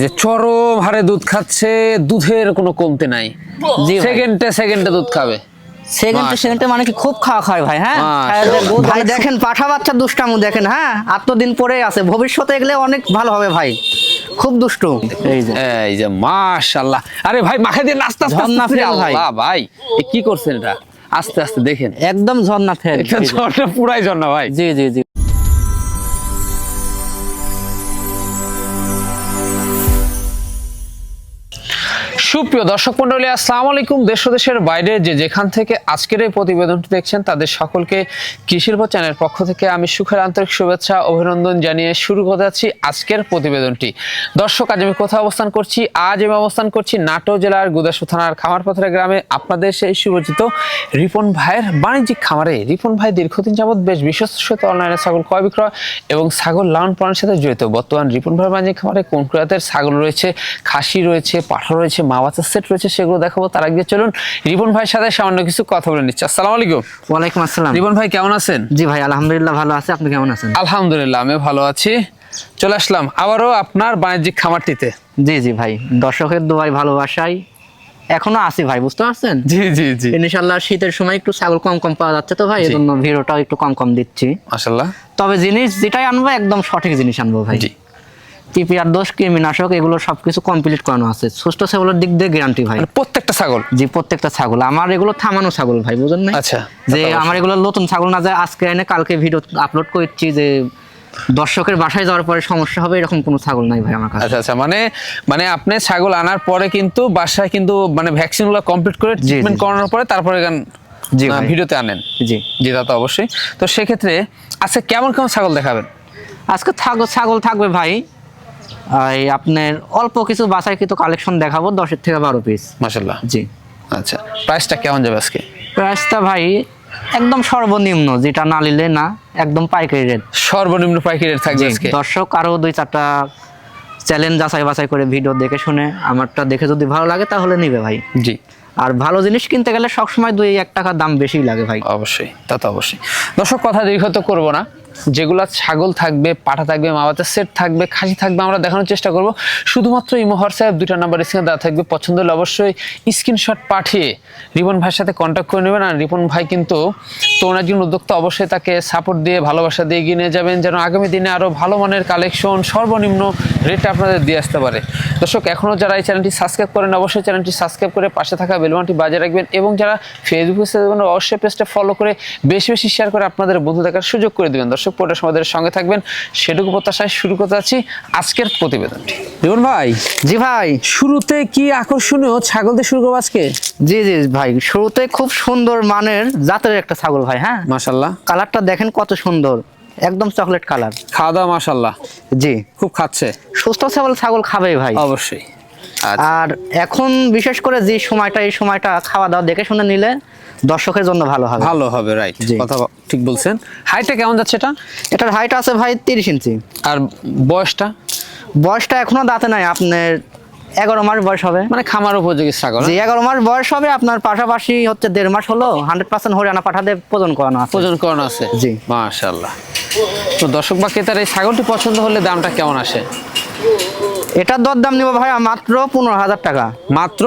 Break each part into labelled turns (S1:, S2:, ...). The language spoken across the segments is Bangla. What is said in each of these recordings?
S1: যে চরম হারে দুধ খাচ্ছে, দুধের কোনো কমতে নাই। সেকেন্ডে দুধ খাবে,
S2: সেকেন্ডে মানে কি খুব খাওয়া খায় ভাই। হ্যাঁ ভাই দেখেন পাঠা বাচ্চা দুষ্টামু দেখেন। হ্যাঁ এতদিন পরে আছে, ভবিষ্যতে এগুলো অনেক ভালো হবে ভাই, খুব দুষ্টু।
S1: এই যে মাশাআল্লাহ। আরে ভাই মাখে দিয়ে আস্তে
S2: ঝর্ণা
S1: আস্তে
S2: ফেল ভাই।
S1: ভাই এ কি করছেন এটা? আস্তে আস্তে দেখেন,
S2: একদম ঝর্ণা ফেল,
S1: ঝর্ণা পুরাই ঝর্ণা ভাই।
S2: জি জি জি।
S1: সুপ্রিয় দর্শক মন্ডলী, আসসালামু আলাইকুম। দেশ ও দেশের বাইরে যে যেখান থেকে আজকের এই প্রতিবেদনটি দেখছেন তাদের সকলকে কৃষির্ভ চ্যানেলের পক্ষ থেকে আমি সুখের আন্তরিক শুভেচ্ছা অভিনন্দন জানিয়ে শুরু করতে যাচ্ছি আজকের প্রতিবেদনটি। দর্শক, আজ আমি কোথায় অবস্থান করছি? আজ আমি অবস্থান করছি নাটোর জেলার গুদাসু থানার খামারপাথরা গ্রামে, আপনাদের সেই সুপরিচিত রিপন ভাইয়ের বাণিজ্যিক খামারে। রিপন ভাই দীর্ঘদিন যাবৎ বেশ বিশ্বস্তের সাথে অনলাইনে ছাগল ক্রয় বিক্রয় এবং ছাগল লালন পালনের সাথে জড়িত। বর্তমান রিপন ভাইয়ের বাণিজ্যিক খামারে কোন প্রজাতের ছাগল রয়েছে, খাসি রয়েছে, পাঠা রয়েছে, মা বাচ্চার সেট রয়েছে, সেগুলো দেখাবো। তার আগে চলুন রিপন ভাইয়ের সাথে সামান্য কিছু কথা বলে নিচ্ছি। আসসালামু আলাইকুম।
S2: ওয়ালাইকুম আসসালাম।
S1: রিপন ভাই কেমন আছেন?
S2: জি ভাই আলহামদুলিল্লাহ ভালো আছে, আপনি কেমন আছেন?
S1: আলহামদুলিল্লাহ আমি ভালো আছি। চলে আসলাম আবারও আপনার বাণিজ্যিক খামারটিতে।
S2: জি জি ভাই, দর্শকের দোয়ায় ভালোবাসায় এখনো আছি ভাই, বুঝতে পারছেন?
S1: জি জি জি।
S2: ইনশাআল্লাহ শীতের সময় একটু ছাগল কম কম পাওয়া যাচ্ছে তো ভাই, এজন্য ভিডিওটাও একটু কম কম দিচ্ছি।
S1: মাশাআল্লাহ।
S2: তবে জিনিস যেটাই আনবো একদম সঠিক জিনিস আনবো ভাই।
S1: জি।
S2: টিপিআর দোষ, কৃমিনাশক এগুলো সবকিছু কমপ্লিট করানো আছে। সুস্থ ছাগলের দিক দিয়ে গ্যারান্টি ভাই,
S1: প্রত্যেকটা ছাগল।
S2: জি প্রত্যেকটা ছাগল। আমার এগুলো থামানো ছাগল ভাই, বুঝেন না?
S1: আচ্ছা।
S2: যে আমার এগুলো নতুন ছাগল না, যায় আজকে এনে কালকে ভিডিও আপলোড করছি যে দর্শকের বাসায় যাওয়ার পরে সমস্যা হবে, এরকম কোনো ছাগল নাই ভাই আমার কাছে।
S1: আচ্ছা আচ্ছা, মানে আপনি ছাগল আনার পরে কিন্তু বাসায় কিন্তু মানে ভ্যাকসিনগুলো কমপ্লিট করে ট্রিটমেন্ট করানোর পরে তারপরে
S2: জি ভাই
S1: ভিডিওতে আনেন।
S2: জি
S1: জি তা তো অবশ্যই। তো সেক্ষেত্রে আচ্ছা কেমন কেমন ছাগল দেখাবেন?
S2: আজকে ছাগল থাকবে ভাই এই আপনার অল্প কিছু বাছাইকৃত কালেকশন দেখাবো, 10 থেকে 12 পিস।
S1: মাশাআল্লাহ।
S2: জি।
S1: আচ্ছা, প্রাইসটা কেমন যাবে আজকে?
S2: প্রাইসটা ভাই একদম সর্বনিম্ন, যেটা না নিলে না, একদম পাইকারি রেট।
S1: সর্বনিম্ন পাইকারি রেট থাকবে আজকে।
S2: দর্শক আরো 2-4টা চ্যালেঞ্জ যাচাই বাছাই করে ভিডিও দেখে শুনে আমারটা দেখে যদি ভালো লাগে তাহলে নিবে ভাই।
S1: জি।
S2: আর ভালো জিনিস কিনতে গেলে সবসময় 2-1 টাকা দাম বেশি লাগে ভাই।
S1: অবশ্যই, তা তো অবশ্যই। দর্শক কথা দীর্ঘত করব না, যেগুলা ছাগল থাকবে, পাঠা থাকবে, মা বাচ্চার সেট থাকবে, খাসি থাকবে, আমরা দেখানোর চেষ্টা করব। শুধুমাত্র ইমো হোয়াটসঅ্যাপ 2টা নাম্বার স্ক্রিনে দেওয়া থাকবে। পছন্দ হলে অবশ্যই স্ক্রিনশট পাঠিয়ে রিপন ভাইয়ের সাথে কন্ট্যাক্ট করে নেবেন। আর রিপন ভাই কিন্তু তরুণ একজন উদ্যোক্তা, অবশ্যই তাকে সাপোর্ট দিয়ে ভালোবাসা দিয়ে এগিয়ে নিয়ে যাবেন, যেন আগামী দিনে আরও ভালো মানের কালেকশন সর্বনিম্ন রেটে আপনাদের দিয়ে আসতে পারে। দর্শক এখনও যারা এই চ্যানেলটি সাবস্ক্রাইব করেন অবশ্যই চ্যানেলটি সাবস্ক্রাইব করে পাশে থাকা বেল বাটনটি বাজিয়ে রাখবেন, এবং যারা ফেসবুক পেজে দেখবেন অবশ্যই পেজটা ফলো করে বেশি বেশি শেয়ার করে আপনাদের বন্ধু দেখার সুযোগ করে দেবেন। দর্শক পুরোটা আমাদের সঙ্গে থাকবেন, সেটুকু প্রত্যাশায় শুরু করতে যাচ্ছি আজকের প্রতিবেদনটি। রিপন ভাই।
S2: জি ভাই।
S1: শুরুতে কি আকর্ষণীয় ছাগল দিয়ে শুরু করবো আজকে?
S2: জি জি ভাই, শুরুতে খুব সুন্দর মানের জাতের একটা ছাগল ভাই। হ্যাঁ
S1: মাশাআল্লাহ,
S2: কালারটা দেখেন কত সুন্দর, একদম চকলেট কালার।
S1: খাওয়া দাওয়া মাশাআল্লাহ
S2: জি
S1: খুব খাচ্ছে।
S2: সুস্থ ছাগল খাবে ভাই
S1: অবশ্যই।
S2: আর এখন বিশেষ করে যে সময়টা, এই সময়টা খাওয়া দাওয়া দেখে শুনে নিলে দর্শকের জন্য ভালো হবে।
S1: ভালো হবে, রাইট, কথা ঠিক বলছেন। হাইটটা কেমন যাচ্ছে এটা?
S2: এটার হাইট আছে ভাই 30 ইঞ্চি।
S1: আর বয়সটা
S2: এখনো দাঁতে নাই, আপনার 11 মাস বয়স হবে।
S1: মানে খামার উপযোগী ছাগল।
S2: জি 11 মাস বয়স হবে আপনার। পাশাপাশি হচ্ছে 1.5 মাস হলো 100% হরিয়ানা পাঠাতে প্রজন করানো আছে।
S1: জি মাশাআল্লাহ। তো দর্শক বা ক্রেতার এই ছাগলটি পছন্দ হলে দামটা কেমন আসে?
S2: এটার দরদাম নিব ভাই মাত্র 15,000 টাকা।
S1: মাত্র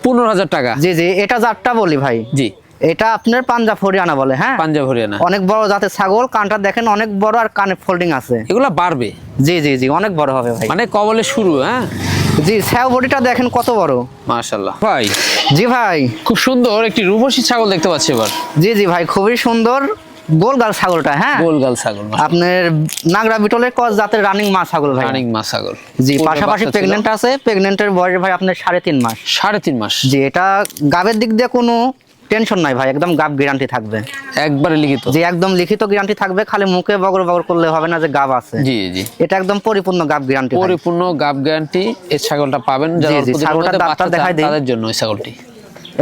S1: 15,000 টাকা?
S2: জি জি। এটা জাতটা বলি ভাই,
S1: জি
S2: এটা আপনার পাঞ্জাব হরিয়ানা বলে। হ্যাঁ
S1: পাঞ্জাব হরিয়ানা।
S2: অনেক বড় জাতের ছাগল, কানটা দেখেন অনেক বড়, আর কানে ফোল্ডিং আছে।
S1: এগুলা বাড়বে?
S2: জি জি জি, অনেক বড় হবে ভাই।
S1: মানে কবলে শুরু। হ্যাঁ
S2: জি, ছাও বডিটা দেখেন কত বড়।
S1: মাশাআল্লাহ ভাই।
S2: জি ভাই,
S1: খুব সুন্দর একটি রূপসী ছাগল দেখতে পাচ্ছি এবার।
S2: জি জি ভাই, খুবই সুন্দর গোলগাল ছাগলটা। হ্যাঁ
S1: গোলগাল ছাগল,
S2: আপনার নাগরা বিটলের ক্রস জাতের রানিং মা ছাগল ভাই।
S1: রানিং মা ছাগল।
S2: জি পাশাপাশি প্রেগন্যান্ট আছে। প্রেগন্যান্টের বয়স ভাই আপনার 3.5 মাস।
S1: 3.5 মাস?
S2: জি এটা গাবের দিক দিয়ে কোনো টেনশন নাই ভাই, একদম গাব গ্যারান্টি থাকবে।
S1: একবারে লিখিত?
S2: জি একদম লিখিত গ্যারান্টি থাকবে, খালি মুখে বগর বগর করলে হবে না যে গাব আছে।
S1: জি জি,
S2: এটা একদম পরিপূর্ণ গাব গ্যারান্টি।
S1: পরিপূর্ণ গাব গ্যারান্টি এই ছাগলটা পাবেন। যারা
S2: ছাগলটার দাঁতটা দেখাই দেই
S1: তাদের জন্য এই ছাগলটি।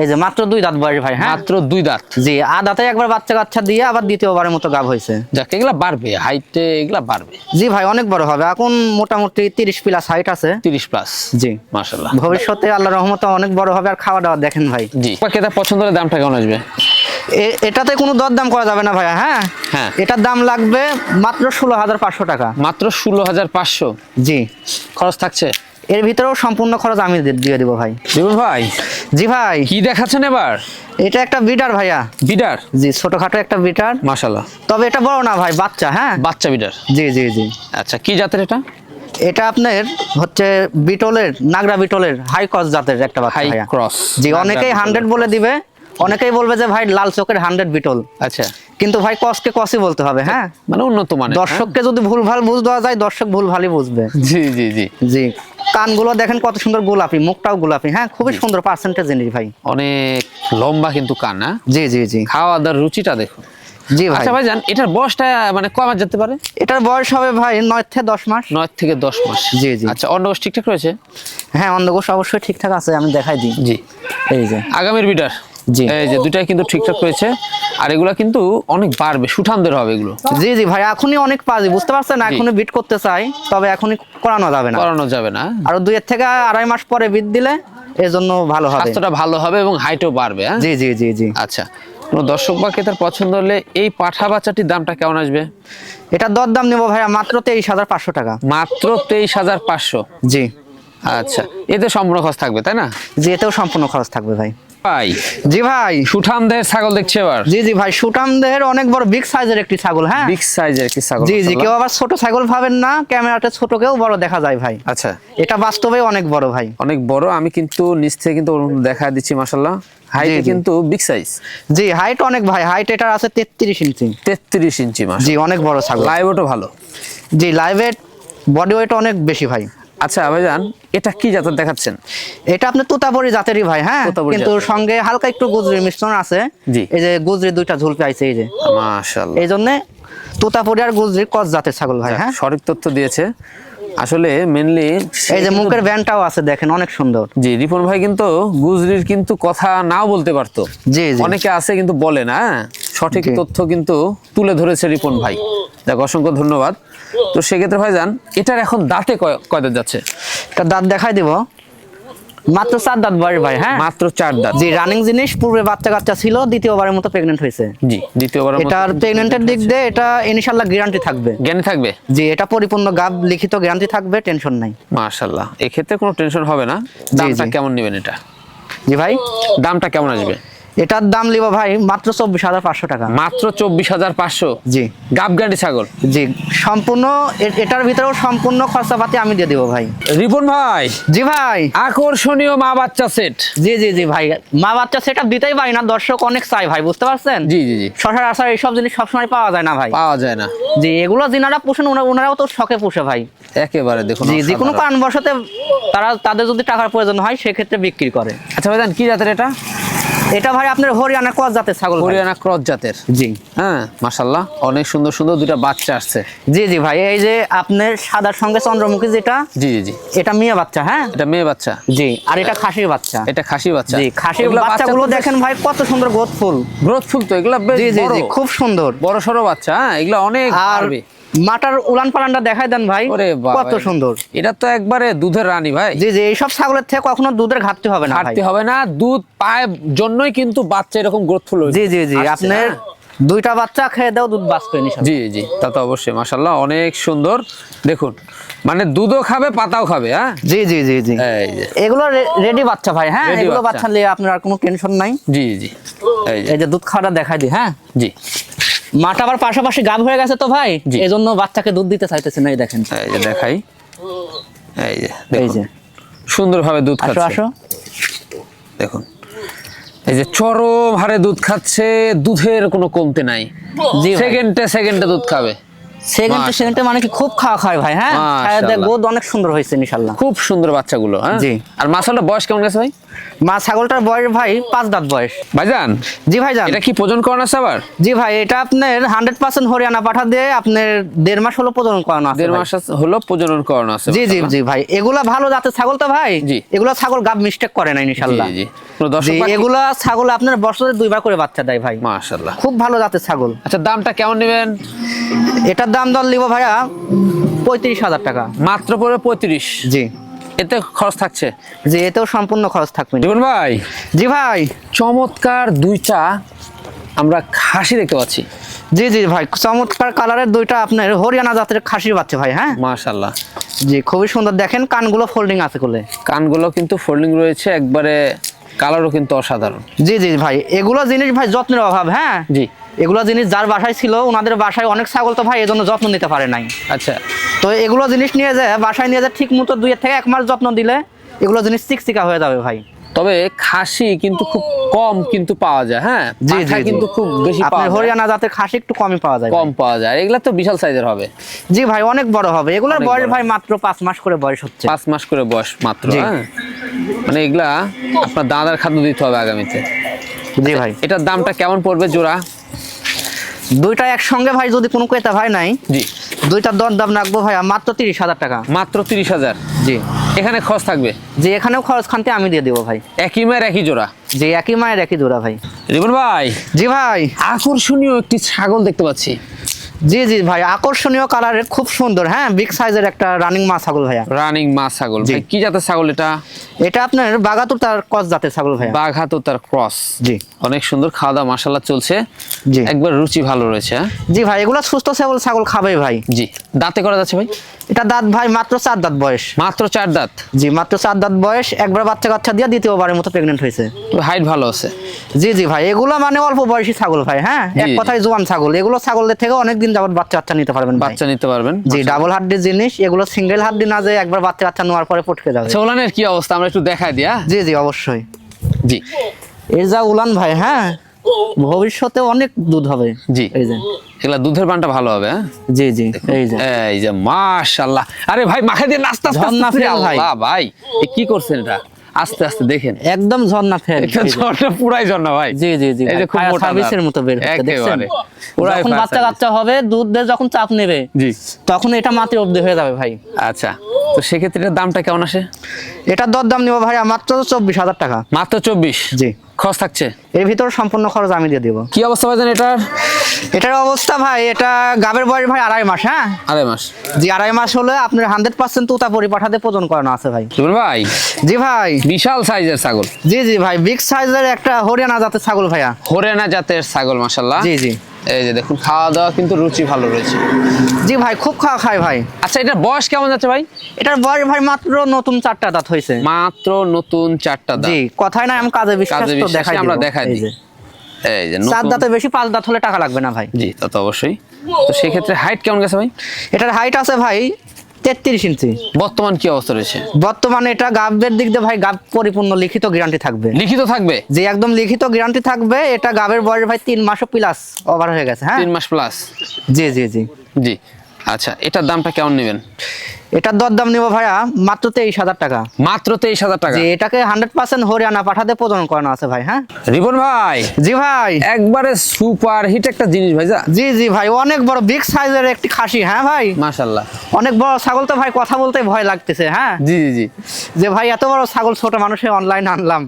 S2: এই যে মাত্র 2 দাঁত বয়স ভাই। হ্যাঁ
S1: মাত্র 2 দাঁত?
S2: জি দাঁতে একবার বাচ্চা দিয়ে আবার দ্বিতীয়বারের মতো গাব হয়েছে।
S1: যাক এগুলা বাড়বে, হাইটে এগুলা বাড়বে।
S2: জি ভাই অনেক বড় হবে, এখন মোটামুটি 30 প্লাস হাইট আছে।
S1: 30 প্লাস? জি মাশাআল্লাহ।
S2: ভবিষ্যতে আল্লাহর রহমতে অনেক বড় হবে। আর খাওয়া দাওয়া দেখেন ভাই।
S1: জি ক্রেতা পছন্দ হলে দামটা কেমন আসবে?
S2: এটাতে কোনো দরদাম করা যাবে না ভাই। হ্যাঁ
S1: হ্যাঁ,
S2: এটার দাম লাগবে মাত্র 16,500 টাকা।
S1: মাত্র 16,500?
S2: জি
S1: খরচ থাকছে?
S2: এর ভিতরেও সম্পূর্ণ খরচ আমি দিয়ে দিব ভাই।
S1: রিপন ভাই
S2: জি ভাই,
S1: কি দেখাচ্ছেন এবার?
S2: এটা একটা বিটার ভাইয়া।
S1: বিডার?
S2: জি, ছোটখাটো একটা বিটার,
S1: মাশাআল্লাহ।
S2: তবে এটা বড় না ভাই, বাচ্চা। হ্যাঁ,
S1: বাচ্চা বিডার।
S2: জি জি জি।
S1: আচ্ছা, কি জাতের এটা?
S2: এটা আপনার হচ্ছে বিটলের, নাগরা বিটলের হাই ক্রস জাতের একটা বাচ্চা
S1: হাই
S2: ভাইয়া।
S1: ক্রস।
S2: জি, অনেকেই 100 বলে দিবে, অনেকেই বলবে যে ভাই লাল চোখের 100 বিটল।
S1: আচ্ছা,
S2: কিন্তু ভাই কসকে কসই বলতে হবে। হ্যাঁ,
S1: মানে উন্নত মানের।
S2: দর্শককে যদি ভুলভাল বুঝ দেওয়া যায়, দর্শক ভুলভালই বুঝবে।
S1: জি জি জি
S2: জি, কানগুলো দেখেন কত সুন্দর গোলাপি, মুখটাও গোলাপি। হ্যাঁ, খুবই সুন্দর পার্সেন্টেজ জিনিস ভাই।
S1: অনেক লম্বা কিন্তু কান। হ্যাঁ,
S2: জি জি জি।
S1: খাওয়া দাওয়ার রুচিটা দেখুন।
S2: জি ভাই।
S1: আচ্ছা ভাইজান, এটার বয়সটা মানে কয় মাস যেতে পারে?
S2: এটার বয়স হবে ভাই 9 থেকে 10 মাস।
S1: 9 থেকে 10 মাস।
S2: জি জি।
S1: আচ্ছা, অন্ডকোষ ঠিকঠাক রয়েছে?
S2: হ্যাঁ, অন্ধকোষ অবশ্যই ঠিকঠাক আছে, আমি দেখাই দিই।
S1: জি।
S2: এই যে
S1: আগামীর বিডার।
S2: জি।
S1: এই যে দুটাই কিন্তু ঠিকঠাক রয়েছে, আর এগুলা কিন্তু অনেক বাড়বে, সুঠামদের হবে এগুলো।
S2: জি জি ভাই, এখনই অনেক পাজি, বুঝতে পারছেন? এখনই বিট করতে চাই, তবে এখনই করানো যাবে না,
S1: করানো যাবে না।
S2: আরো 2 থেকে 2.5 মাস পরে বিট দিলে এর জন্য ভালো হবে।
S1: স্বাস্থ্যটা ভালো হবে এবং হাইটও বাড়বে। হ্যাঁ,
S2: জি জি জি জি।
S1: আচ্ছা, কোনো দর্শক বা ক্রেতার পছন্দ হলে এই পাঠা বাচ্চাটির দামটা কেমন আসবে?
S2: এটা দরদাম নেবো ভাইয়া মাত্র 23,500 টাকা।
S1: মাত্র 23,500?
S2: জি।
S1: আচ্ছা, এতে সম্পূর্ণ খরচ থাকবে তাই না?
S2: জি, এতেও সম্পূর্ণ খরচ থাকবে ভাই।
S1: ভাই,
S2: জি ভাই।
S1: সুঠামদের ছাগল দেখছি এবার।
S2: জি জি ভাই, সুটামদের অনেক বড় বিগ সাইজের একটি ছাগল। হ্যাঁ,
S1: বিগ সাইজের কি ছাগল?
S2: জি জি, কেউ আবার ছোট ছাগল ভাবেন না, ক্যামেরাতে ছোট কেউ বড় দেখা যায় ভাই।
S1: আচ্ছা,
S2: এটা বাস্তবে অনেক বড় ভাই।
S1: অনেক বড়। আমি কিন্তু নিচ থেকে কিন্তু দেখা দিচ্ছি, মাশাআল্লাহ হাইট
S2: জি।
S1: কিন্তু বিগ সাইজ।
S2: জি, হাইট অনেক ভাই, হাইট এটার আছে 33 ইঞ্চি।
S1: 33 ইঞ্চি মাস।
S2: জি, অনেক বড় ছাগল।
S1: লাইভও ভালো।
S2: জি, লাইভ ওয়েট, বডি ওয়েট অনেক বেশি ভাই।
S1: আচ্ছা ভাইজান, এটা কি জাতের দেখাচ্ছেন?
S2: এটা আপনি তোতাপুরি জাতেরই ভাই। হ্যাঁ,
S1: তোতাপুরি
S2: কিন্তু
S1: জাতের।
S2: সঙ্গে হালকা একটু গুজরি মিশ্রণ আছে।
S1: জি।
S2: এই যে গুজরি দুইটা ঝুল পাইছে, এই যে
S1: মাশাআল্লাহ।
S2: এই জন্য তোতাপুরি আর গুজরি ক্রস জাতের ছাগল ভাই। হ্যাঁ,
S1: সঠিক তথ্য দিয়েছে আসলে। মেনলি
S2: এই যে মুখের ব্যান্ডটাও আছে, দেখেন অনেক সুন্দর।
S1: জি, রিপন ভাই কিন্তু গুজরির কিন্তু কথা নাও বলতে পারতো।
S2: জি জি।
S1: অনেকে আছে কিন্তু বলে না। সঠিক
S2: জি।
S1: তথ্য কিন্তু তুলে ধরেছে রিপন ভাই, যাক অসংখ্য ধন্যবাদ। তো সেক্ষেত্রে ভাইজান, এটার এখন দাঁতে কয় দাঁত যাচ্ছে?
S2: এটা দাঁত দেখাই দিব, মাত্র 4 দাঁত বয়স ভাই। হ্যাঁ,
S1: মাত্র 4 দাঁত।
S2: জি, রানিং জিনিস। পূর্বে বাচ্চা কাচ্চা ছিল, দ্বিতীয়বারের মতো প্রেগনেন্ট হয়েছে।
S1: জি, দ্বিতীয়বার
S2: এটার প্রেগনেন্টের দিক দিয়ে এটা ইনশাআল্লাহ গ্যারান্টি থাকবে।
S1: জ্ঞানী থাকবে।
S2: জি, এটা পরিপূর্ণ গাব লিখিত গ্যারান্টি থাকবে, টেনশন নাই।
S1: মাশাআল্লাহ, এক্ষেত্রে কোনো টেনশন হবে না। দামটা
S2: জি।
S1: কেমন নেবেন এটা?
S2: জি ভাই,
S1: দামটা কেমন আসবে?
S2: এটার দাম লিব ভাই মাত্র 24,500 টাকা।
S1: মাত্র 24,500?
S2: জি
S1: গাব গাড়ি ছাগল।
S2: জি, সম্পূর্ণ এটার ভিতরেও সম্পূর্ণ খরচাপাতি আমি দিয়ে দিব ভাই।
S1: রিপন ভাই,
S2: জি ভাই।
S1: আকর্ষণীয় মা বাচ্চা সেট।
S2: জি জি জি ভাই, মা বাচ্চা সেটআপ দিতেই পারি না, দর্শক অনেক চাই ভাই, বুঝতে পারছেন?
S1: জি জি জি।
S2: সচরাচর এইসব জিনিস সবসময় পাওয়া যায় না ভাই।
S1: পাওয়া যায় না।
S2: জি, এগুলো যিনারা পোষেন ওনারাও তো শখে পোষে ভাই।
S1: একেবারে দেখুন।
S2: জি, যে কোনো
S1: অসাধারণ।
S2: কারণবশতে তাদের যদি টাকার প্রয়োজন হয়, সেক্ষেত্রে বিক্রি করে।
S1: আচ্ছা ভাইজান, কি জাতের এটা?
S2: এটা ভাই আপনার হরিয়ানা ক্রস জাতের ছাগল ভাই।
S1: হরিয়ানা ক্রস জাতের।
S2: জি
S1: হ্যাঁ, মাশাআল্লাহ, অনেক সুন্দর সুন্দর দুটো বাচ্চা আসছে।
S2: জি জি ভাই, এই যে আপনার সাদার সঙ্গে চন্দ্রমুখী যেটা,
S1: জি জি জি।
S2: এটা মেয়ে বাচ্চা। হ্যাঁ,
S1: এটা মেয়ে বাচ্চা।
S2: জি, আর এটা খাসির বাচ্চা।
S1: এটা খাসি বাচ্চা।
S2: জি, খাসির বাচ্চাগুলো দেখেন ভাই কত সুন্দর গ্রোথফুল।
S1: গ্রোথফুল তো এগুলা বেশ
S2: জি জি
S1: বড়।
S2: জি, খুব সুন্দর।
S1: বড় সরো বাচ্চা। হ্যাঁ, এগুলা অনেক
S2: আর
S1: পারবে।
S2: মাটার উলান পালানটা দেখাই দেন ভাই,
S1: ওরে বাবা,
S2: কত সুন্দর।
S1: এটা তো একবারে দুধের রানী ভাই।
S2: জি জি, এইসব ছাগলের থেকে কখনো দুধের ঘাটতি হবে না ভাই।
S1: ঘাটতি হবে না, দুধ পায় জন্যই কিন্তু বাচ্চা এরকম গ্রোথফুল হয়েছে।
S2: জি জি জি,
S1: আসছে,
S2: আপনার
S1: হ্যাঁ।
S2: 2টা বাচ্চা খেয়ে দাও, দুধ বাঁচবে ইনশাআল্লাহ।
S1: জি জি, তা তো অবশ্যই। মাশাআল্লাহ, অনেক সুন্দর। দেখুন, মানে দুধও খাবে, পাতাও খাবে। হ্যাঁ,
S2: জি জি জি জি,
S1: এই যে
S2: এগুলো রেডি বাচ্চা ভাই। হ্যাঁ,
S1: Ready
S2: এগুলো
S1: বাচ্চা।
S2: বাচ্চা নিয়ে আপনার আর কোনো টেনশন নাই।
S1: জি জি, এই যে
S2: এই যে দুধ খাওয়াটা দেখাই দিই। হ্যাঁ,
S1: জি,
S2: মাটা আবার পাশাপাশি গাব হয়ে গেছে তো ভাই,
S1: জি।
S2: এজন্য বাচ্চাকে দুধ দিতে চাইতেছে না। এই দেখেন,
S1: এই যে দেখাই। এই যে
S2: এই
S1: দেখুন,
S2: যে
S1: সুন্দরভাবে দুধ
S2: আসো
S1: খাচ্ছে।
S2: আসো।
S1: দেখুন, এই যে চরম হারে দুধ খাচ্ছে, দুধের কোনো কমতে নাই।
S2: জি ভাই।
S1: সেকেন্ডে দুধ খাবে।
S2: সেকেন্ডে মানে কি খুব খাওয়া খায় ভাই। হ্যাঁ,
S1: মাশাআল্লাহ।
S2: গোদ অনেক সুন্দর হয়েছে ইনশাআল্লাহ।
S1: খুব সুন্দর বাচ্চাগুলো। হ্যাঁ,
S2: জি।
S1: আর মাশাআল্লাহ, বয়স কেমন গেছে ভাই?
S2: মা ছাগলটার বয়স ভাই 5 দাঁত বয়স।
S1: ভাইজান,
S2: জি ভাইজান।
S1: এটা কি প্রজনন করানো আছে আবার?
S2: জি ভাই, এটা আপনার 100% হরিয়ানা পাঠা দিয়ে আপনার 1.5 মাস হলো প্রজনন করানো আছে
S1: 1.5
S2: ভাই।
S1: মাস হলো প্রজনন করানো আছে।
S2: জি জি জি ভাই, এগুলা ভালো জাতের ছাগল তো ভাই।
S1: জি।
S2: এগুলা ছাগল গাব মিস্টেক করে না ইনশাআল্লাহ।
S1: জি জি। কোনো দর্শক
S2: জি,
S1: পাখি-
S2: এগুলা ছাগল আপনার বছরে 2বার করে বাচ্চা দেয় ভাই।
S1: মাশাআল্লাহ।
S2: খুব ভালো জাতের ছাগল।
S1: আচ্ছা, দামটা কেমন নেবেন?
S2: এটার দাম দর লিব ভাইয়া 35,000 টাকা।
S1: মাত্র পড়বে 35।
S2: জি
S1: এতে খরচ থাকছে।
S2: জি, এতেও সম্পূর্ণ খরচ থাকবে।
S1: রিপন ভাই,
S2: জি ভাই।
S1: চমৎকার দুইটা আমরা খাসি দেখতে পাচ্ছি।
S2: জি জি ভাই, চমৎকার কালারের দুইটা আপনার হরিয়ানা জাতের খাসির বাচ্চা ভাই। হ্যাঁ
S1: মাশাআল্লাহ,
S2: জি খুবই সুন্দর, দেখেন কানগুলো ফোল্ডিং আছে কোলে,
S1: কানগুলো কিন্তু ফোল্ডিং রয়েছে একবারে, কালারও কিন্তু অসাধারণ।
S2: জি জি ভাই, এগুলো জিনিস ভাই যত্নের অভাব। হ্যাঁ
S1: জি,
S2: এগুলো জিনিস যার বাসায় ছিল, ওনাদের বাসায় অনেক ছাগল তো ভাই এজন্য যত্ন নিতে পারে নাই।
S1: আচ্ছা,
S2: তো এগুলো জিনিস নিয়ে যায় বাসায় নিয়ে যায় ঠিক মতো 2 থেকে 1 মাস যত্ন দিলে এগুলো জিনিস চিকচিকা হয়ে যাবে ভাই।
S1: তবে খাসি কিন্তু খুব কম কিন্তু পাওয়া যায়। হ্যাঁ,
S2: জি
S1: পাঠা
S2: জি
S1: কিন্তু খুব বেশি পাওয়া
S2: আপনার
S1: যায়,
S2: হরিয়ানা জাতের খাসি একটু কমই পাওয়া যায়,
S1: কম পাওয়া যায়। এগুলা তো বিশাল সাইজের হবে।
S2: জি ভাই অনেক বড় হবে, এগুলোর
S1: অনেক
S2: বয়স
S1: বড়।
S2: ভাই মাত্র 5 মাস করে বয়স হচ্ছে।
S1: 5 মাস করে বয়স মাত্র।
S2: জি।
S1: হ্যাঁ, মানে এগুলা আপনার দানাদার খাদ্য দিতে হবে আগামীতে।
S2: জি ভাই,
S1: এটার দামটা কেমন পড়বে জোড়া?
S2: দুইটা একসঙ্গে ভাই যদি কোনো ক্রেতা ভাই নাই,
S1: জি,
S2: দুইটার দাম রাখবো ভাই মাত্র 30,000 টাকা।
S1: মাত্র 30,000।
S2: জি
S1: এখানে খরচ থাকবে?
S2: যে এখানেও খরচ খানতে আমি দিয়ে দেবো ভাই।
S1: একই মায়ের একই জোড়া?
S2: যে একই মায়ের একই জোড়া ভাই।
S1: রিপন ভাই,
S2: জি ভাই,
S1: আকর্ষণীয় একটি ছাগল দেখতে পাচ্ছি।
S2: জি জি ভাই, আকর্ষণীয় কালারের খুব সুন্দর। হ্যাঁ বিগ সাইজের একটা রানিং মা ছাগল ভাইয়া।
S1: রানিং মা ছাগল।
S2: জি।
S1: ভাই কি জাতের ছাগল এটা?
S2: এটা আপনার বাগাতুর তার কস জাতের ছাগল ভাইয়া।
S1: বাঘাতো তার ক্রস।
S2: জি
S1: অনেক সুন্দর, খাওয়া দাওয়া মাশাআল্লাহ চলছে,
S2: জি
S1: একবার রুচি ভালো রয়েছে। হ্যাঁ?
S2: জি ভাই, এগুলো সুস্থ ছাগল ছাগল খাবে ভাই।
S1: জি, দাঁতে করা যাচ্ছে ভাই?
S2: এটা দাঁত ভাই মাত্র 4 দাঁত বয়স।
S1: মাত্র 4 দাঁত?
S2: জি মাত্র 4 দাঁত বয়স, একবার বাচ্চা কাচ্চা দিয়ে দ্বিতীয়বারের মতো প্রেগনেন্ট হয়েছে।
S1: তবে হাইট ভালো আছে।
S2: জি জি ভাই, এগুলো মানে অল্প বয়সী ছাগল ভাই। হ্যাঁ এক
S1: জি,
S2: কথায় জোয়ান ছাগল, এগুলো ছাগলের থেকে অনেকদিন যাবত বাচ্চা কাচ্চা নিতে পারবেন ভাই।
S1: বাচ্চা নিতে পারবেন।
S2: জি ডাবল হাড্ডির জিনিস, এগুলো সিঙ্গেল হাড্ডি না, যে একবার বাচ্চা কাচ্চা নেওয়ার পরে পটকে যাবে।
S1: আচ্ছা, ওলানের কি অবস্থা আমরা একটু দেখাই দিই। হ্যাঁ?
S2: জি জি অবশ্যই।
S1: জি
S2: এর যা উলান ভাই, হ্যাঁ ভবিষ্যতে অনেক দুধ হবে।
S1: জি,
S2: এই যে
S1: এগুলা দুধের পানটা ভালো হবে। হ্যাঁ,
S2: জি জি
S1: এই যে মাশাআল্লাহ। আরে ভাই মাখে দিয়ে নাস্তা
S2: ঝর্ণা ফেল ভাই।
S1: ভাই এ কি করছেন এটা? আস্তে আস্তে দেখেন,
S2: একদম ঝর্ণা ফেল।
S1: এটা ঝর্ণা, পুরাই ঝর্ণা ভাই।
S2: জি জি জি
S1: এই যে খুব মোটা
S2: সার্ভিসের
S1: দাঁত।
S2: মতো বের হচ্ছে দেখছেন।
S1: একেবারে পুরাই
S2: যখন
S1: fire
S2: বাচ্চা
S1: service।
S2: কাচ্চা হবে দুধ দিয়ে যখন চাপ নেবে,
S1: জি,
S2: তখন এটা মাটির অবধি হয়ে যাবে ভাই।
S1: আচ্ছা, তো সেক্ষেত্রে এটার দামটা কেমন আসে?
S2: এটার দাম নিব ভাই মাত্র 24,000 টাকা।
S1: মাত্র 24?
S2: জি,
S1: খরচ থাকছে?
S2: এর ভিতর সম্পূর্ণ খরচ আমি দিয়ে দেবো।
S1: কি অবস্থা ভাইজান এটার?
S2: এটার অবস্থা ভাই, এটা গাবের বয়স ভাই 2.5 মাস। হ্যাঁ
S1: 2.5 মাস?
S2: জি 2.5 মাস হলে আপনার 100% তুতা পরিপাঠাতে প্রজন করানো আছে ভাই।
S1: রিপন ভাই,
S2: জি ভাই,
S1: বিশাল সাইজের ছাগল।
S2: জি জি ভাই, বিগ সাইজের একটা হরিয়ানা জাতের ছাগল ভাইয়া।
S1: হরিয়ানা জাতের ছাগল মাশাআল্লাহ।
S2: জি জি
S1: এই যে দেখুন, খাওয়া দাওয়া কিন্তু রুচি ভালো রয়েছে।
S2: জি ভাই, খুব খাওয়া খায় ভাই।
S1: আচ্ছা, এটার বয়স কেমন যাচ্ছে ভাই?
S2: এটার বয়স ভাই মাত্র নতুন 4টা দাঁত হয়েছে।
S1: মাত্র নতুন 4টা দাঁত।
S2: জি কথায় না, আমি কাজে বিশ্বাস
S1: কাজে
S2: তো
S1: বিশ্বাসী
S2: দেখাই
S1: আমরা
S2: দেবো।
S1: দেখাই
S2: এই
S1: দিই।
S2: যে
S1: এই যে
S2: 4
S1: নতুন।
S2: দাঁতে বেশি, 5 দাঁত হলে টাকা লাগবে না ভাই।
S1: জি, তা তো অবশ্যই। তো সেক্ষেত্রে হাইট কেমন গেছে ভাই?
S2: এটার হাইট আছে ভাই 33 ইঞ্চি।
S1: বর্তমান কি অবস্থা রয়েছে?
S2: বর্তমানে এটা গাবের দিক দিয়ে ভাই গাব পরিপূর্ণ লিখিত গ্যারান্টি থাকবে।
S1: লিখিত থাকবে?
S2: যে একদম লিখিত গ্যারান্টি থাকবে। এটা গাবের বয়স ভাই 3 মাসও প্লাস ওভার হয়ে গেছে। হ্যাঁ
S1: 3 মাস প্লাস?
S2: জি জি জি
S1: জি, আচ্ছা, এটার দামটা কেমন নেবেন?
S2: এটার দাম নিব ভাইয়া মাত্র 23,000 টাকা।
S1: মাত্র 23,000 টাকা?
S2: যে এটাকে 100% হরিয়ানা পাঠাতে প্রজনন করানো আছে ভাই। হ্যাঁ
S1: রিপন ভাই,
S2: জি ভাই,
S1: একবারে সুপার হিট একটা জিনিস ভাইজা।
S2: জি জি ভাই, অনেক বড় বিগ সাইজের একটি খাসি। হ্যাঁ ভাই,
S1: মাশাআল্লাহ।
S2: অনেক বড় ছাগল তো ভাই, কথা বলতে ভয় লাগতেছে। হ্যাঁ
S1: জি জি জি,
S2: যে ভাই এত বড় ছাগল ছোট মানুষে অনলাইন আনলাম।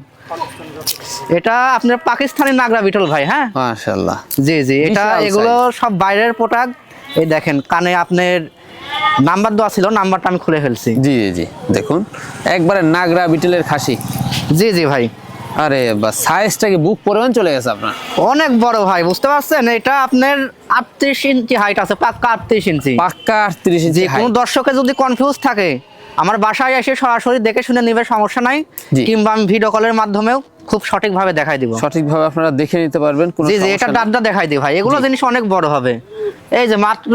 S2: এটা আপনার পাকিস্তানি নাগরা বিটল ভাই। হ্যাঁ
S1: মাশাআল্লাহ।
S2: জি জি, এটা
S1: বিশাল
S2: এগুলো
S1: size।
S2: সব বাইরের প্রোডাক্ট। এই দেখেন কানে আপনার নাম্বার দেওয়া ছিল, নাম্বারটা আমি খুলে ফেলছি।
S1: জি জি জি, দেখুন একবারে নাগরা বিটেলের খাসি।
S2: জি জি ভাই,
S1: আরে বা, সাইজটা কি বুক পরিমাণ চলে গেছে আপনার?
S2: অনেক বড় ভাই, বুঝতে পারছেন। এটা আপনার 38 ইঞ্চি হাইট আছে, পাক্কা 38 ইঞ্চি।
S1: পাক্কা 38 ইঞ্চি
S2: যে কোনো
S1: height।
S2: দর্শকে যদি কনফিউজ থাকে, আমার বাসায় এসে সরাসরি দেখে শুনে নিবে, সমস্যা নাই।
S1: জি।
S2: কিংবা আমি ভিডিও কলের মাধ্যমেও খুব সঠিকভাবে দেখাই দিব।
S1: সঠিকভাবে আপনারা দেখে নিতে পারবেন, কোনো
S2: জি জি,
S1: সমস্যা
S2: এটা
S1: নেই।
S2: ডাবটা দেখাই দিই ভাই, এগুলো
S1: জি।
S2: জিনিস অনেক বড় হবে। এই যে মাত্র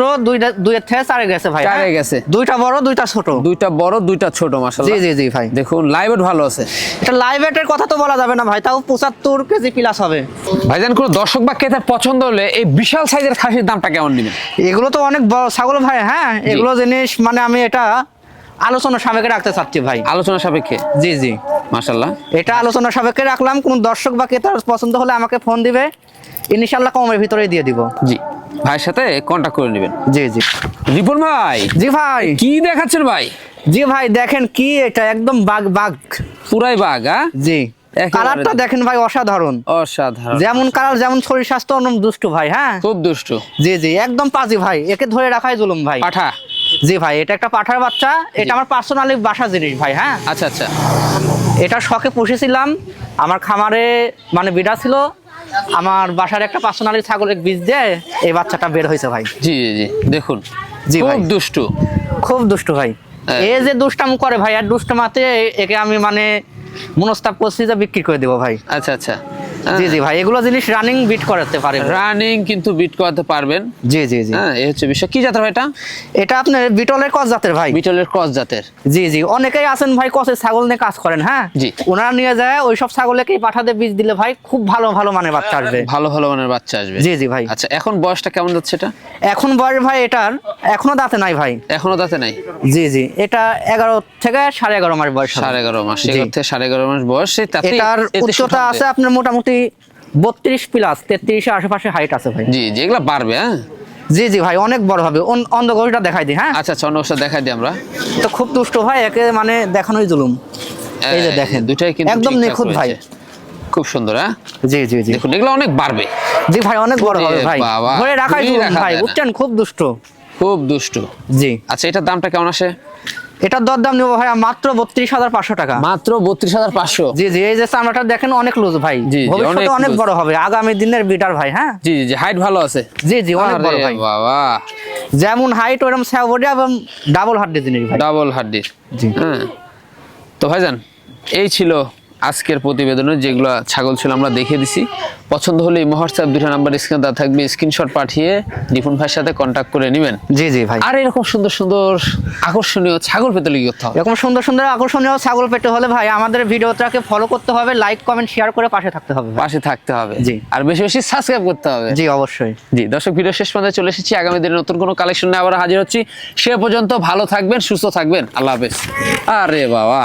S2: দুইয়ের থেকে 4 গেছে ভাই।
S1: 4 এ
S2: হ্যাঁ?
S1: গেছে।
S2: দুইটা বড় দুইটা ছোট।
S1: দুইটা বড় দুইটা ছোট
S2: জি
S1: মাশাআল্লাহ।
S2: জি জি ভাই,
S1: দেখুন লাইভ ভালো আছে।
S2: এটা লাইভ এটের কথা তো বলা যাবে না ভাই, তাও 75 কেজি প্লাস হবে।
S1: ভাইজান, কোনো দর্শক বা ক্রেতার পছন্দ হলে এই বিশাল সাইজের খাসির দামটা কেমন নেবেন?
S2: এগুলো তো অনেক বড় ছাগল ভাই। হ্যাঁ এগুলো জিনিস মানে আমি এটা আলোচনা সাপেক্ষে রাখতে চাচ্ছি ভাই।
S1: আলোচনা সাপেক্ষে?
S2: জি জি,
S1: মাশাআল্লাহ।
S2: এটা আলোচনা সাপেক্ষে রাখলাম। কোন দর্শক বা ক্রেতার পছন্দ হলে আমাকে ফোন দিবে, ইনশাআল্লাহ কমের ভিতরেই দিয়ে দিব।
S1: জি, ভাইয়ের সাথে কন্টাক্ট করে নেবেন।
S2: জি জি
S1: রিপন ভাই,
S2: জি ভাই,
S1: কি দেখাচ্ছেন ভাই?
S2: জি ভাই দেখেন কি, এটা একদম বাঘ বাঘ।
S1: পুরাই বাঘ? হ্যাঁ,
S2: জি,
S1: একেবারে
S2: কালারটা দেখেন ভাই অসাধারণ।
S1: অসাধারণ।
S2: যেমন কালার যেমন শরীর স্বাস্থ্য অন্য দুষ্টু ভাই। হ্যাঁ
S1: খুব দুষ্টু।
S2: জি জি, একদম পাজি ভাই, একে ধরে রাখাই জুলুম ভাই।
S1: পাঠা?
S2: জি ভাই, এটা একটা পাঠার বাচ্চা। এটা আমার পার্সোনালি বাসা জিনিস ভাই। হ্যাঁ
S1: আচ্ছা আচ্ছা।
S2: এটা শখে পুষেছিলাম, আমার খামারে মানে বিড়া ছিল, আমার বাসার একটা পার্সোনালি ছাগলের বীজ দিয়ে এই বাচ্চাটা বের হয়েছে ভাই।
S1: জি জি জি, দেখুন
S2: জি ভাই।
S1: খুব দুষ্টু।
S2: খুব দুষ্টু ভাই।
S1: হ্যাঁ।
S2: এ যে দুষ্টাম করে ভাই, আর দুষ্টামাতে একে আমি মানে মনস্তাপ করছি যে বিক্রি করে দেবো ভাই।
S1: আচ্ছা আচ্ছা,
S2: জি জি ভাই, এগুলো জিনিস রানিং বিট করাতে পারে ভাই।
S1: রানিং কিন্তু বিট করাতে পারবেন।
S2: জি জি জি।
S1: হ্যাঁ, এই হচ্ছে বিষয়। কি জাতের ভাই এটা?
S2: এটা আপনার বিটলের কস জাতের ভাই।
S1: বিটলের ক্রস জাতের।
S2: জি জি, অনেকেই আছেন ভাই কসের ছাগল নিয়ে কাজ করেন, হ্যাঁ
S1: জি।
S2: ওনারা নিয়ে যায় ওই সব ছাগলকেই পাঠাতে বীজ দিলে ভাই খুব ভালো ভালো মানে বাচ্চা আসবে।
S1: ভালো ভালো মানের বাচ্চা আসবে।
S2: জি জি ভাই।
S1: আচ্ছা, এখন বয়সটা কেমন যাচ্ছে এটা?
S2: এখন বয়স ভাই এটার এখনো দাঁতে নাই ভাই।
S1: এখনো দাঁতে নাই?
S2: জি জি, এটা 11 থেকে 11.5 মাস বয়স হবে।
S1: 11.5 মাস।
S2: জি।
S1: 11 থেকে 11.5 মাস বয়স।
S2: এটার উচ্চতা আছে আপনার মোটামুটি 32 প্লাস, 33 এর আশেপাশে হাইট আছে ভাই।
S1: জি জি, এগুলা বাড়বে। হ্যাঁ,
S2: জি জি ভাই, অনেক বড় হবে। অন্ধগোষ্ঠটা দেখাই দিই, হ্যাঁ।
S1: আচ্ছা আচ্ছা, অন্য অবস্থা দেখাই দিই আমরা।
S2: তো খুব দুষ্ট ভাই, একে মানে দেখানোই জুলুম। এই যে দেখেন,
S1: দুটাই কিন্তু
S2: একদম
S1: ঠিকঠাক
S2: নিখুঁত ভাই।
S1: রয়েছে। খুব সুন্দর। হ্যাঁ,
S2: জি জি জি।
S1: দেখুন এগুলো অনেক বাড়বে।
S2: জি ভাই, অনেক বড় হবে
S1: ওরে
S2: ভাই।
S1: বাবা,
S2: ধরে রাখাই
S1: ধরেই
S2: জুলুম
S1: রাখা
S2: ভাই,
S1: যায় না।
S2: বুঝছেন, খুব দুষ্ট।
S1: খুব দুষ্টু।
S2: জি।
S1: আচ্ছা, এটার দামটা কেমন আসে?
S2: এটার দরদাম নেবো ভাই মাত্র 32,500 টাকা।
S1: মাত্র 32,500।
S2: জি জি, এই যে চামড়াটা দেখেন অনেক লুজ ভাই।
S1: জি, জি,
S2: ভবিষ্যতে
S1: অনেক
S2: অনেক
S1: লুজ।
S2: বড় হবে, আগামী দিনের বিটার ভাই। হ্যাঁ,
S1: জি জি জি, হাইট ভালো আছে।
S2: জি জি, অনেক বড়
S1: আরে
S2: ভাই।
S1: বাবা,
S2: যেমন হাইট ওরকম বডি এবং ডাবল হাড্ডি জিনিস ভাই।
S1: ডাবল হাড্ডির।
S2: জি।
S1: হ্যাঁ, তো ভাইজান এই ছিল আজকের প্রতিবেদনে যেগুলো ছাগল ছিল আমরা দেখিয়ে দিছি। পছন্দ হলে এই হোয়াটসঅ্যাপ 2টা নাম্বার স্ক্রিনে দেওয়া থাকবে, স্ক্রিনশট পাঠিয়ে নিপুণ ভাইয়ের সাথে কন্ট্যাক্ট করে নেবেন।
S2: জি জি ভাই।
S1: আর এরকম সুন্দর সুন্দর আকর্ষণীয় ছাগল পেতে লিখে করতে হবে।
S2: এরকম সুন্দর সুন্দর আকর্ষণীয় ছাগল পেতে হলে ভাই আমাদের ভিডিওটাকে ফলো করতে হবে, লাইক কমেন্ট শেয়ার করে পাশে থাকতে হবে ভাই।
S1: পাশে থাকতে হবে।
S2: জি।
S1: আর বেশি বেশি সাবস্ক্রাইব করতে হবে।
S2: জি অবশ্যই।
S1: জি দর্শক, ভিডিও শেষ পর্যন্ত চলে এসেছি। আগামী দিনে নতুন কোনো কালেকশন নিয়ে আবার হাজির হচ্ছি। সে পর্যন্ত ভালো থাকবেন, সুস্থ থাকবেন। আল্লাহ হাফেজ। আরে বাবা।